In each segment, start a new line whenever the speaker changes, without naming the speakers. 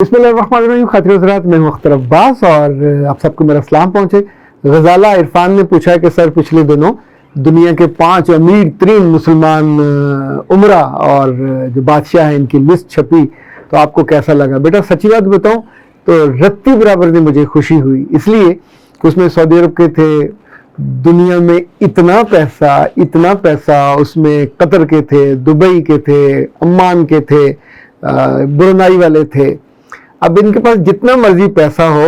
बिस्मिल्लाहिर्रहमानिर्रहीम। खातिर हज़रात, मैं हूं अख्तर अब्बास और आप सबको मेरा सलाम पहुंचे। गजाला इरफान ने पूछा है कि सर, पिछले दिनों दुनिया के 5 अमीर तरीन मुसलमान उमरा और जो बादशाह हैं इनकी लिस्ट छपी, तो आपको कैसा लगा? बेटा सच्ची बात बताऊं तो रत्ती बराबर में मुझे खुशी हुई, इसलिए कि उसमें सऊदी अरब के थे, दुनिया में इतना पैसा उसमें कतर के थे, दुबई के थे, अम्मान के थे, ब्रुनाई वाले थे। अब इनके पास जितना मर्जी पैसा हो,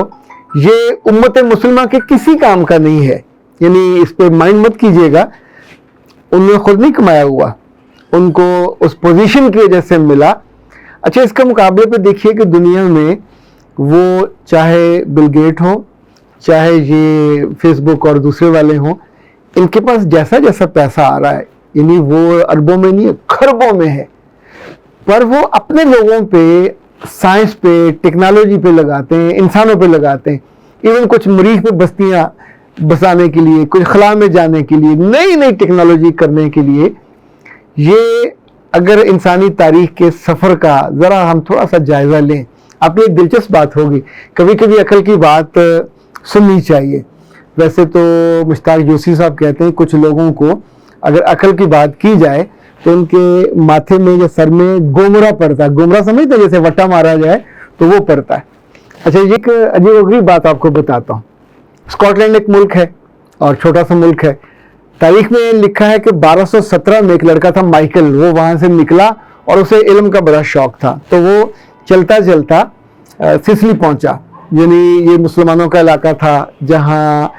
ये उम्मत मुसलमान के किसी काम का नहीं है। यानी इस पे माइंड मत कीजिएगा, उन्होंने खुद नहीं कमाया हुआ, उनको उस पोजीशन की वजह से मिला। अच्छा, इसके मुकाबले पे देखिए कि दुनिया में वो चाहे बिल गेट हो, चाहे ये फेसबुक और दूसरे वाले हों, इनके पास जैसा जैसा पैसा आ रहा है, यानी वो अरबों में नहीं, खरबों में है, पर वो अपने लोगों पे, साइंस पे, टेक्नोलॉजी पे लगाते हैं, इंसानों पे लगाते हैं। इवन कुछ मरीख पे बस्तियां बसाने के लिए, कुछ खला में जाने के लिए, नई नई टेक्नोलॉजी करने के लिए। ये अगर इंसानी तारीख के सफ़र का ज़रा हम थोड़ा सा जायज़ा लें, आपकी एक दिलचस्प बात होगी, कभी कभी अकल की बात सुननी चाहिए। वैसे तो मुश्ताक जोशी साहब कहते हैं कुछ लोगों को अगर अकल की बात की जाए तो उनके माथे में या सर में गोमरा पड़ता है। गोमरा समझते हैं, जैसे वट्टा मारा जाए तो वो पड़ता है। अच्छा, ये एक अजीब बात आपको बताता हूँ। स्कॉटलैंड एक मुल्क है और छोटा सा मुल्क है। तारीख में लिखा है कि 1217 में एक लड़का था माइकल, वो वहाँ से निकला और उसे इल्म का बड़ा शौक था, तो वो चलता चलता सिसिली पहुँचा। यानी ये मुसलमानों का इलाका था जहाँ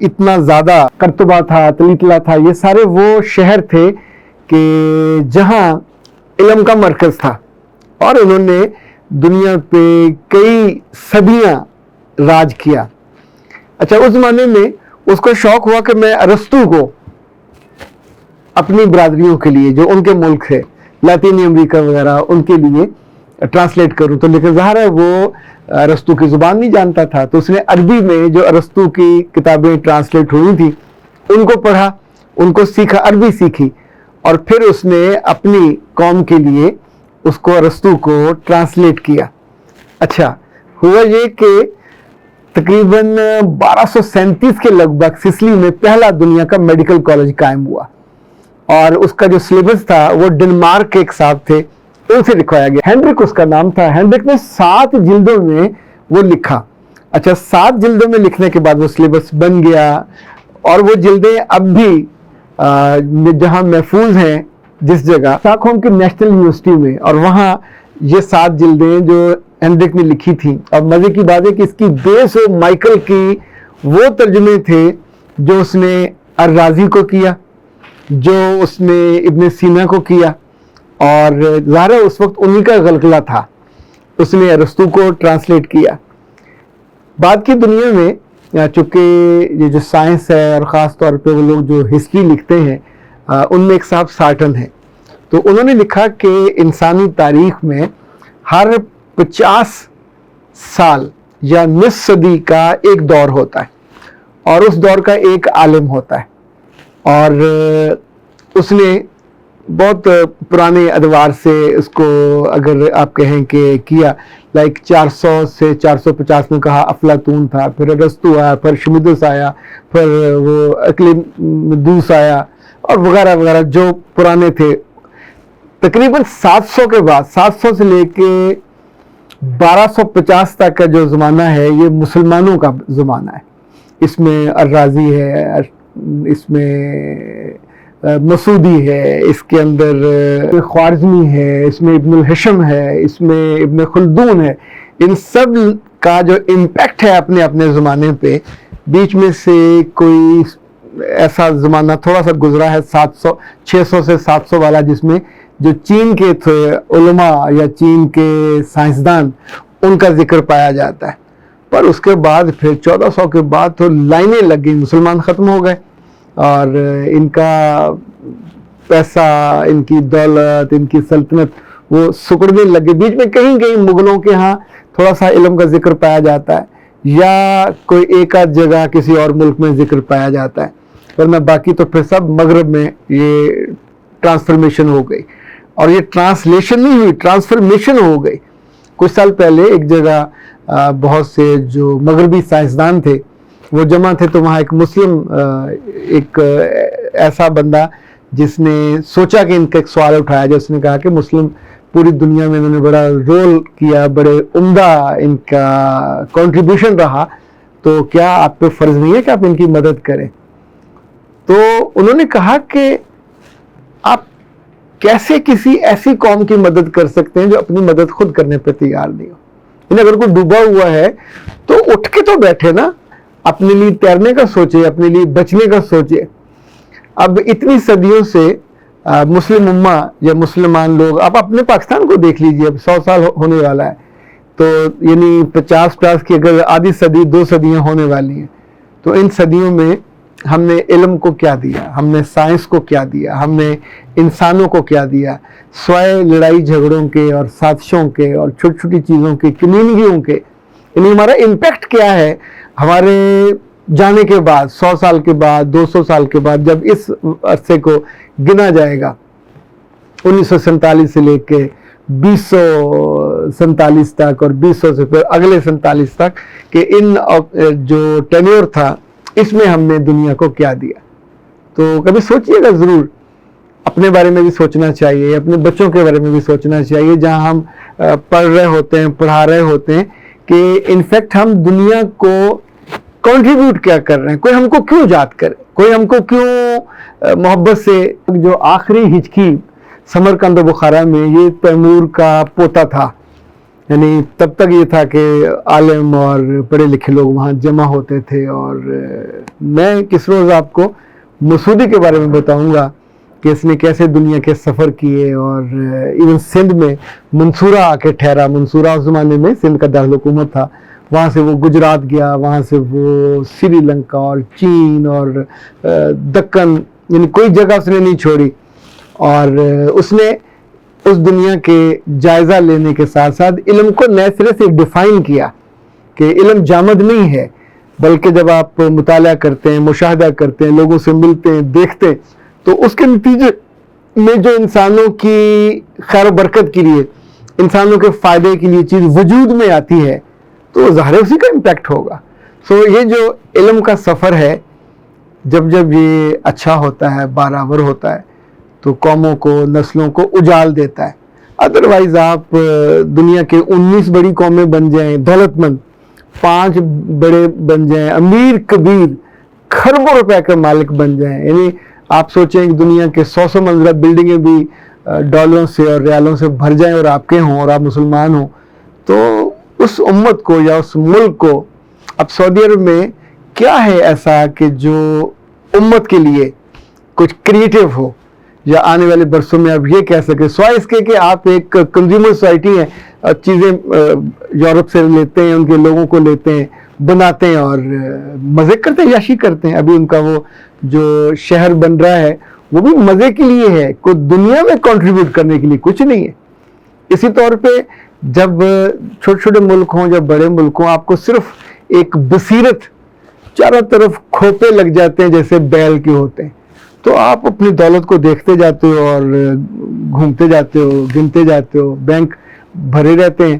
इतना ज़्यादा करतबा था, तलीतला था, ये सारे वो शहर थे कि जहाँ इल्म का मरकज़ था और उन्होंने दुनिया पे कई सदियाँ राज किया। अच्छा, उस ज़माने में उसको शौक हुआ कि मैं अरस्तू को अपनी बरादरियों के लिए, जो उनके मुल्क है लातीनी अमेरिका वगैरह, उनके लिए ट्रांसलेट करूं। तो लेकिन ज़ाहिर है वो अरस्तू की ज़ुबान नहीं जानता था, तो उसने अरबी में जो अरस्तू की किताबें ट्रांसलेट हुई थी उनको पढ़ा, उनको सीखा, अरबी सीखी, और फिर उसने अपनी कौम के लिए उसको अरस्तू को ट्रांसलेट किया। अच्छा, हुआ ये कि तकरीबन 1237 के लगभग सिसिली में पहला दुनिया का मेडिकल कॉलेज कायम हुआ और उसका जो सिलेबस था वो डेनमार्क के एक साहब थे, उनसे लिखवाया गया। हेनरिक उसका नाम था। हेनरिक ने 7 जिल्दों में वो लिखा। अच्छा, 7 जिल्दों में लिखने के बाद वो सिलेबस बन गया और वो जिल्दें अब भी जहाँ महफूज हैं, जिस जगह स्टॉकहोम की नेशनल यूनिवर्सिटी में, और वहाँ ये 7 जिल्दें जो हेनरिक ने लिखी थी। और मज़े की बात है कि इसकी बेस और माइकल की वो तर्जुमे थे जो उसने अर्राजी को किया, जो उसने इब्न सीना को किया, और ज़ाहिर है उस वक्त उन्हीं का गलगला था, उसने अरस्तू को ट्रांसलेट किया। बाद की दुनिया में चूँकि ये जो साइंस है और ख़ास तौर पे वो लोग जो हिस्ट्री लिखते हैं, उनमें एक साहब सार्टन है, तो उन्होंने लिखा कि इंसानी तारीख में हर 50 साल या निस्फ सदी का एक दौर होता है और उस दौर का एक आलिम होता है। और उसने बहुत पुराने अदवार से उसको अगर आप कहें कि किया, लाइक 400 से 450 में कहा अफलातून था, फिर अरस्तू आया, फिर शमीदुस आया, फिर वो अक्लिदूस आया और वगैरह वगैरह जो पुराने थे। तकरीबन 700 के बाद, 700 से लेके 1250 तक का जो ज़माना है ये मुसलमानों का ज़माना है। इसमें अर्राजी है, इसमें मसूदी है, इसके अंदर ख्वारिज़मी है, इसमें इब्नुल हिशम है, इसमें इब्न खुल्दून है। इन सब का जो इम्पैक्ट है अपने अपने ज़माने पे, बीच में से कोई ऐसा ज़माना थोड़ा सा गुजरा है 600 से 700 वाला, जिसमें जो चीन के थे उलमा या चीन के साइंसदान, उनका जिक्र पाया जाता है। पर उसके बाद फिर 1400 के बाद तो लाइनें लग गई, मुसलमान ख़त्म हो गए और इनका पैसा, इनकी दौलत, इनकी सल्तनत वो सिकुड़ने लग गई। बीच में कहीं कहीं मुगलों के यहाँ थोड़ा सा इल्म का जिक्र पाया जाता है या कोई एक आध जगह किसी और मुल्क में जिक्र पाया जाता है, वरना बाकी तो फिर सब मगरब में ये ट्रांसफॉर्मेशन हो गई। और ये ट्रांसलेशन नहीं हुई, ट्रांसफॉर्मेशन हो गई। کچھ سال پہلے ایک جگہ بہت سے جو مغربی سائنسدان تھے وہ جمع تھے، تو وہاں ایک مسلم ایک ایسا بندہ جس نے سوچا کہ ان کا ایک سوال اٹھایا جس نے کہا کہ مسلم پوری دنیا میں انہوں نے بڑا رول کیا، بڑے عمدہ ان کا کنٹریبیوشن رہا، تو کیا آپ پہ فرض نہیں ہے کہ آپ ان کی مدد کریں؟ تو انہوں نے کہا کہ آپ کیسے کسی ایسی قوم کی مدد کر سکتے ہیں جو اپنی مدد خود کرنے پہ تیار نہیں ہو؟ یعنی اگر کوئی ڈوبا ہوا ہے تو اٹھ کے تو بیٹھے نا، اپنے لیے تیرنے کا سوچے، اپنے لیے بچنے کا سوچے۔ اب اتنی صدیوں سے مسلم امہ یا مسلمان لوگ، آپ اپنے پاکستان کو دیکھ لیجئے، اب 100 سال ہونے والا ہے، تو یعنی 50 کی اگر آدھی صدی 2 صدیاں ہونے والی ہیں، تو ان صدیوں میں ہم نے علم کو کیا دیا، ہم نے سائنس کو کیا دیا، ہم نے انسانوں کو کیا دیا، سوائے لڑائی جھگڑوں کے اور سازشوں کے اور چھوٹی چھوٹی چیزوں کے، کمیونٹیوں کے، یعنی ہمارا امپیکٹ کیا ہے ہمارے جانے کے بعد، 100 سال کے بعد، 200 سال کے بعد، جب اس عرصے کو گنا جائے گا 1947 سے لے کے 2047 تک اور 200 سے پھر اگلے 47 تک، کہ ان جو ٹینیور تھا اس میں ہم نے دنیا کو کیا دیا۔ تو کبھی سوچئے گا ضرور، اپنے بارے میں بھی سوچنا چاہیے، اپنے بچوں کے بارے میں بھی سوچنا چاہیے، جہاں ہم پڑھ رہے ہوتے ہیں، پڑھا رہے ہوتے ہیں، کہ انفیکٹ ہم دنیا کو کنٹریبیوٹ کیا کر رہے ہیں، کوئی ہم کو کیوں یاد کرے، کوئی ہم کو کیوں محبت سے۔ جو آخری ہچکی سمرقند و بخارا میں، یہ تیمور کا پوتا تھا، یعنی تب تک یہ تھا کہ عالم اور پڑھے لکھے لوگ وہاں جمع ہوتے تھے، اور میں کس روز آپ کو مسعودی کے بارے میں بتاؤں گا کہ اس نے کیسے دنیا کے سفر کیے، اور ایون سندھ میں منصورہ آ کے ٹھہرا۔ منصورہ اس زمانے میں سندھ کا دارالحکومت تھا، وہاں سے وہ گجرات گیا، وہاں سے وہ سری لنکا اور چین اور دکن، یعنی کوئی جگہ اس نے نہیں چھوڑی، اور اس نے اس دنیا کے جائزہ لینے کے ساتھ ساتھ علم کو نئے سرے سے ڈیفائن کیا کہ علم جامد نہیں ہے، بلکہ جب آپ مطالعہ کرتے ہیں، مشاہدہ کرتے ہیں، لوگوں سے ملتے ہیں، دیکھتے ہیں، تو اس کے نتیجے میں جو انسانوں کی خیر و برکت کے لیے، انسانوں کے فائدے کے لیے چیز وجود میں آتی ہے، تو ظاہر اسی کا امپیکٹ ہوگا۔ یہ جو علم کا سفر ہے، جب یہ اچھا ہوتا ہے، برابر ہوتا ہے، تو قوموں کو، نسلوں کو اجال دیتا ہے۔ ادروائز آپ دنیا کے 19 بڑی قومیں بن جائیں، دولت مند 5 بڑے بن جائیں، امیر کبیر کھربوں روپے کا مالک بن جائیں، یعنی آپ سوچیں کہ دنیا کے 100 منزلہ بلڈنگیں بھی ڈالروں سے اور ریالوں سے بھر جائیں اور آپ کے ہوں اور آپ مسلمان ہوں، تو اس امت کو یا اس ملک کو، اب سعودی عرب میں کیا ہے ایسا کہ جو امت کے لیے کچھ کریٹیو ہو، یا آنے والے برسوں میں آپ یہ کہہ سکیں، سوائے اس کے کہ آپ ایک کنزیومر سوسائٹی ہیں، چیزیں یورپ سے لیتے ہیں، ان کے لوگوں کو لیتے ہیں، بناتے ہیں اور مزے کرتے ہیں، یاشی کرتے ہیں۔ ابھی ان کا وہ جو شہر بن رہا ہے وہ بھی مزے کے لیے ہے، کوئی دنیا میں کنٹریبیوٹ کرنے کے لیے کچھ نہیں ہے۔ اسی طور پہ جب چھوٹے چھوٹے ملک ہوں یا بڑے ملک ہوں، آپ کو صرف ایک بصیرت، چاروں طرف کھوپے لگ جاتے ہیں جیسے بیل کے ہوتے ہیں، تو آپ اپنی دولت کو دیکھتے جاتے ہو اور گھومتے جاتے ہو، گنتے جاتے ہو، بینک بھرے رہتے ہیں۔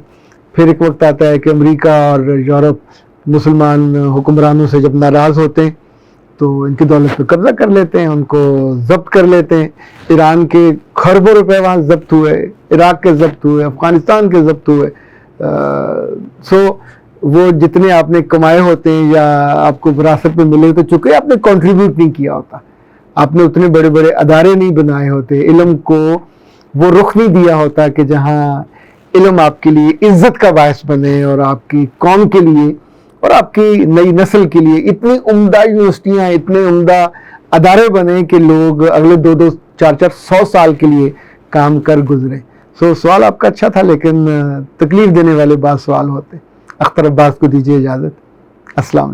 پھر ایک وقت آتا ہے کہ امریکہ اور یورپ مسلمان حکمرانوں سے جب ناراض ہوتے ہیں تو ان کی دولت پہ قبضہ کر لیتے ہیں، ان کو ضبط کر لیتے ہیں۔ ایران کے کھربوں روپے وہاں ضبط ہوئے، عراق کے ضبط ہوئے، افغانستان کے ضبط ہوئے۔ وہ جتنے آپ نے کمائے ہوتے ہیں یا آپ کو وراثت میں ملے، تو چونکہ آپ نے کنٹریبیوٹ نہیں کیا ہوتا، آپ نے اتنے بڑے بڑے ادارے نہیں بنائے ہوتے، علم کو وہ رخ نہیں دیا ہوتا کہ جہاں علم آپ کے لیے عزت کا باعث بنے، اور آپ کی قوم کے لیے اور آپ کی نئی نسل کے لیے اتنی عمدہ یونیورسٹیاں، اتنے عمدہ ادارے بنے کہ لوگ اگلے 2-2 4-4 100 سال کے لیے کام کر گزرے۔ سوال آپ کا اچھا تھا، لیکن تکلیف دینے والے بعض سوال ہوتے۔ اختر عباس کو دیجیے اجازت۔ السلام علیکم۔